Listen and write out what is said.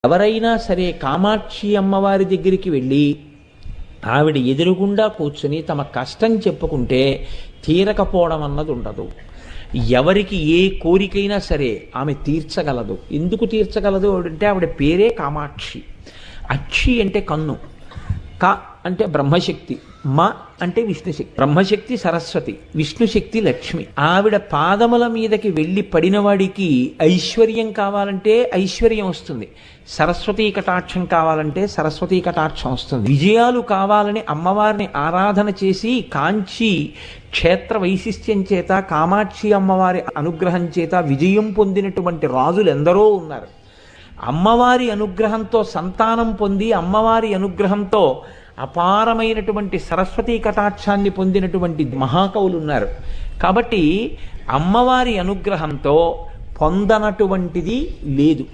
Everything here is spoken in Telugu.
ఎవరైనా సరే కామాక్షి అమ్మవారి దగ్గరికి వెళ్ళి ఆవిడ ఎదురుగుండా కూర్చుని తమ కష్టం చెప్పుకుంటే తీరకపోవడం అన్నది ఉండదు. ఎవరికి ఏ కోరికైనా సరే ఆమె తీర్చగలదు. ఎందుకు తీర్చగలదు అంటే ఆవిడ పేరే కామాక్షి. అక్షి అంటే కన్ను, క అంటే బ్రహ్మశక్తి, మ అంటే విష్ణుశక్తి. బ్రహ్మశక్తి సరస్వతి, విష్ణుశక్తి లక్ష్మి. ఆవిడ పాదముల మీదకి వెళ్ళి పడినవాడికి ఐశ్వర్యం కావాలంటే ఐశ్వర్యం వస్తుంది, సరస్వతీ కటాక్షం కావాలంటే సరస్వతీ కటాక్షం వస్తుంది. విజయాలు కావాలని అమ్మవారిని ఆరాధన చేసి కాంచి క్షేత్ర వైశిష్ట్యం చేత కామాక్షి అమ్మవారి అనుగ్రహం చేత విజయం పొందినటువంటి రాజులు ఎందరో ఉన్నారు. అమ్మవారి అనుగ్రహంతో సంతానం పొంది అమ్మవారి అనుగ్రహంతో అపారమైనటువంటి సరస్వతీ కటాక్షాన్ని పొందినటువంటి మహాకవులు ఉన్నారు. కాబట్టి అమ్మవారి అనుగ్రహంతో పొందనటువంటిది లేదు.